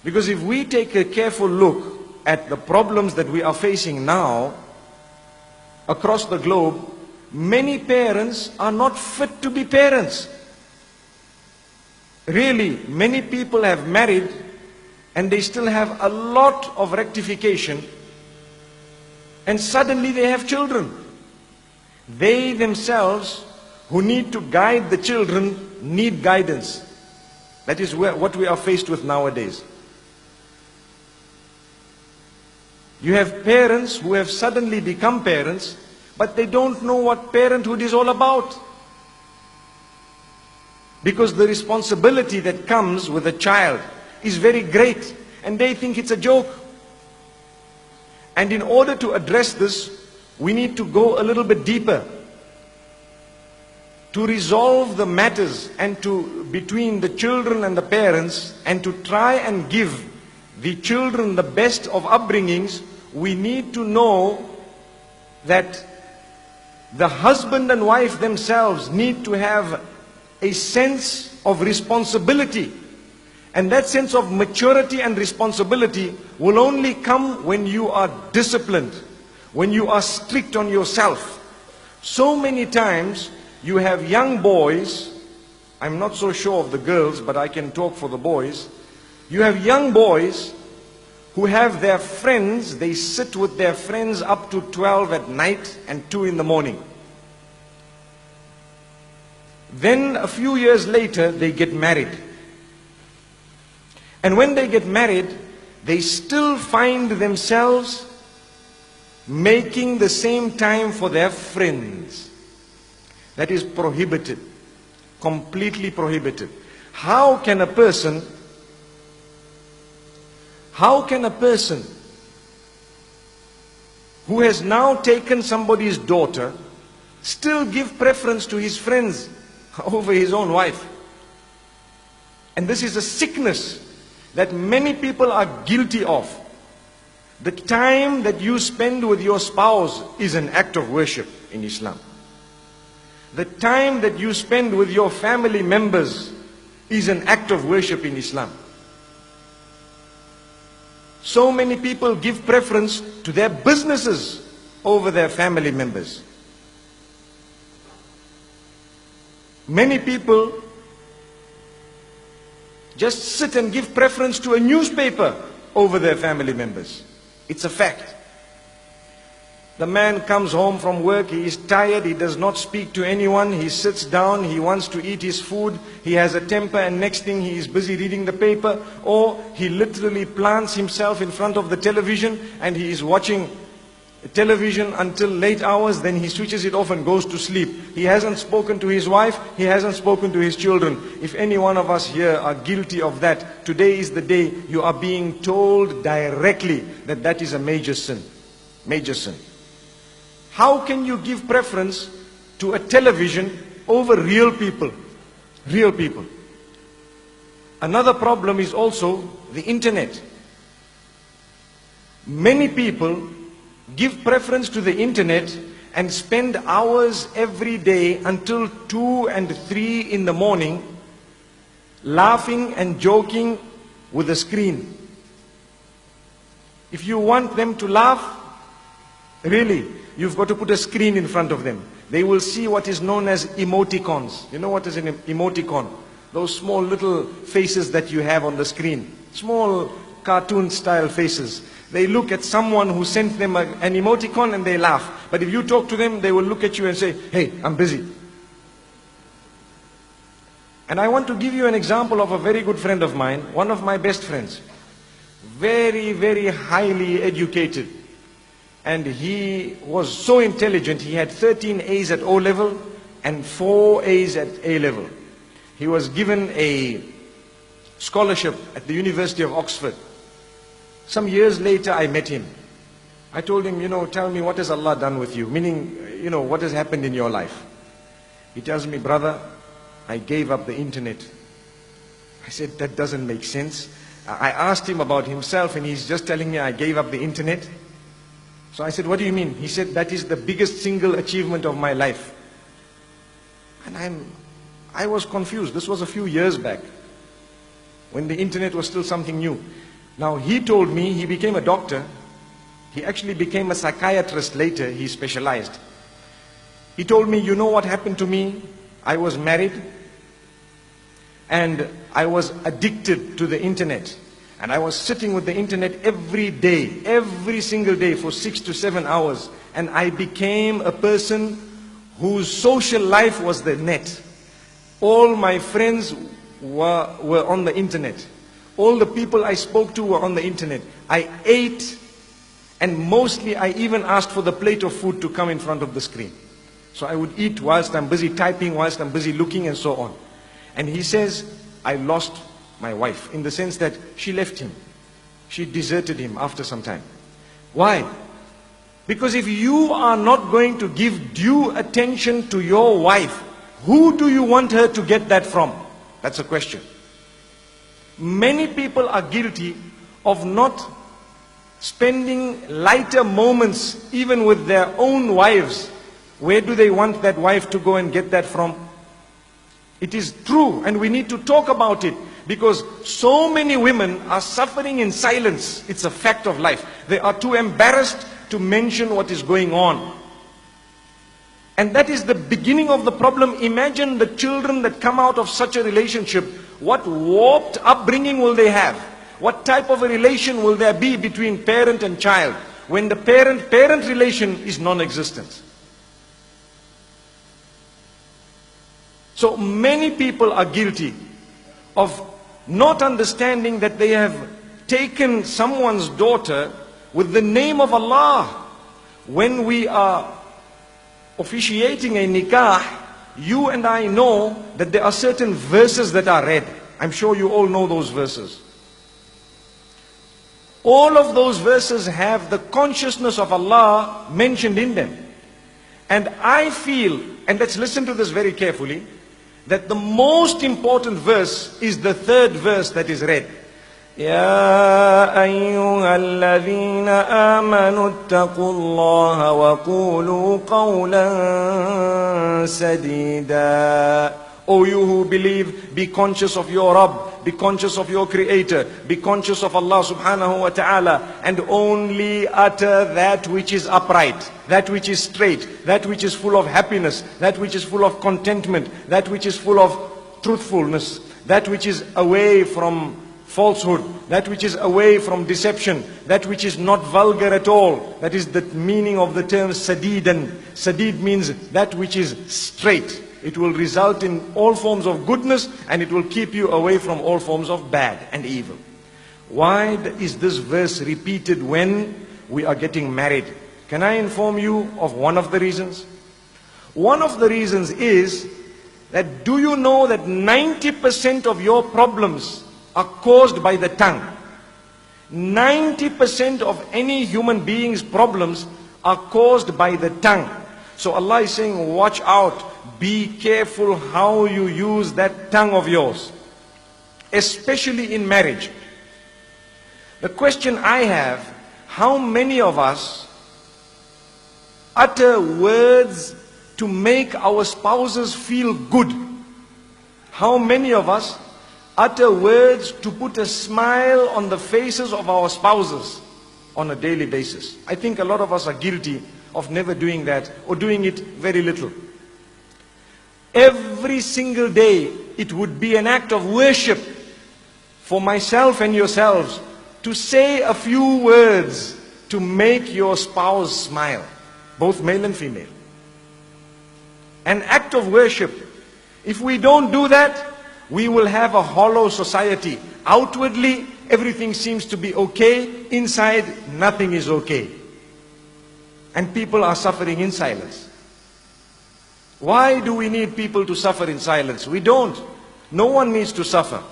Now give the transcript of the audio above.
Because if we take a careful look at the problems that we are facing now across the globe, many parents are not fit to be parents. Really, many people have married and they still have a lot of rectification, and suddenly they have children. They themselves, who need to guide the children, need guidance. That is what we are faced with nowadays. You have parents who have suddenly become parents, but they don't know what parenthood is all about. Because the responsibility that comes with a child is very great, and they think it's a joke. And in order to address this, we need to go a little bit deeper to resolve the matters and between the children and the parents, and to try and give the children the best of upbringings. We need to know that the husband and wife themselves need to have a sense of responsibility. And that sense of maturity and responsibility will only come when you are disciplined, when you are strict on yourself. So many times you have young boys, I'm not so sure of the girls, but I can talk for the boys. You have young boys who have their friends, they sit with their friends up to 12 at night and 2 in the morning. Then a few years later, they get married. And when they get married, they still find themselves making the same time for their friends. That is prohibited, completely prohibited. How can a person who has now taken somebody's daughter still give preference to his friends over his own wife? And this is a sickness that many people are guilty of. The time that you spend with your spouse is an act of worship in Islam. The time that you spend with your family members is an act of worship in Islam. So many people give preference to their businesses over their family members. Many people just sit and give preference to a newspaper over their family members. It's a fact. The man comes home from work, he is tired, he does not speak to anyone, he sits down, he wants to eat his food, he has a temper, and next thing he is busy reading the paper, or he literally plants himself in front of the television and he is watching television until late hours, then he switches it off and goes to sleep. He hasn't spoken to his wife, he hasn't spoken to his children. If any one of us here are guilty of that, today is the day you are being told directly that that is a major sin. Major sin. How can you give preference to a television over real people? Real people. Another problem is also the internet. Many people give preference to the internet and spend hours every day until 2 and 3 in the morning laughing and joking with a screen. If you want them to laugh, really, you've got to put a screen in front of them. They will see what is known as emoticons. You know what is an emoticon? Those small little faces that you have on the screen. Small cartoon style faces. They look at someone who sent them an emoticon and they laugh. But if you talk to them, they will look at you and say, "Hey, I'm busy." And I want to give you an example of a very good friend of mine, one of my best friends. Very, very highly educated. And he was so intelligent, he had 13 A's at O level and 4 A's at A level. He was given a scholarship at the University of Oxford. Some years later, I met him. I told him, tell me, what has Allah done with you? Meaning, what has happened in your life? He tells me, "Brother, I gave up the internet." I said, "That doesn't make sense." I asked him about himself and he's just telling me, "I gave up the internet." So I said, "What do you mean?" He said, "That is the biggest single achievement of my life." And I was confused. This was a few years back, when the internet was still something new. Now he told me, he became a doctor. He actually became a psychiatrist later, he specialized. He told me, you know what happened to me? I was married and I was addicted to the internet. And I was sitting with the internet every day, every single day for 6 to 7 hours. And I became a person whose social life was the net. All my friends were on the internet. All the people I spoke to were on the internet. I ate, and mostly I even asked for the plate of food to come in front of the screen. So I would eat whilst I'm busy typing, whilst I'm busy looking and so on. And he says, I lost my wife, in the sense that she left him. She deserted him after some time. Why? Because if you are not going to give due attention to your wife, who do you want her to get that from? That's a question. Many people are guilty of not spending lighter moments even with their own wives. Where do they want that wife to go and get that from? It is true, and we need to talk about it, because so many women are suffering in silence. It's a fact of life. They are too embarrassed to mention what is going on. And that is the beginning of the problem. Imagine the children that come out of such a relationship. What warped upbringing will they have? What type of a relation will there be between parent and child when the parent-parent relation is non-existent? So many people are guilty of not understanding that they have taken someone's daughter with the name of Allah. When we are officiating a nikah, you and I know that there are certain verses that are read. I'm sure you all know those verses. All of those verses have the consciousness of Allah mentioned in them. And I feel, and let's listen to this very carefully, that the most important verse is the third verse that is read. يا أيها الذين آمنوا اتقوا الله وقولوا قولا سديدا. O you who believe, be conscious of your Rabb, be conscious of your Creator, be conscious of Allah subhanahu wa ta'ala, and only utter that which is upright, that which is straight, that which is full of happiness, that which is full of contentment, that which is full of truthfulness, that which is away from falsehood, that which is away from deception, that which is not vulgar at all. That is the meaning of the term sadidan. Sadid means that which is straight. It will result in all forms of goodness, and it will keep you away from all forms of bad and evil. Why is this verse repeated when we are getting married? Can I inform you of one of the reasons? One of the reasons is that, do you know that 90% of your problems are caused by the tongue? 90% of any human being's problems are caused by the tongue. So Allah is saying, watch out. Be careful how you use that tongue of yours, especially in marriage. The question I have, how many of us utter words to make our spouses feel good? How many of us utter words to put a smile on the faces of our spouses on a daily basis? I think a lot of us are guilty of never doing that, or doing it very little. Every single day, it would be an act of worship for myself and yourselves to say a few words to make your spouse smile, both male and female. An act of worship. If we don't do that, we will have a hollow society. Outwardly, everything seems to be okay. Inside, nothing is okay. And people are suffering in silence. Why do we need people to suffer in silence? We don't. No one needs to suffer.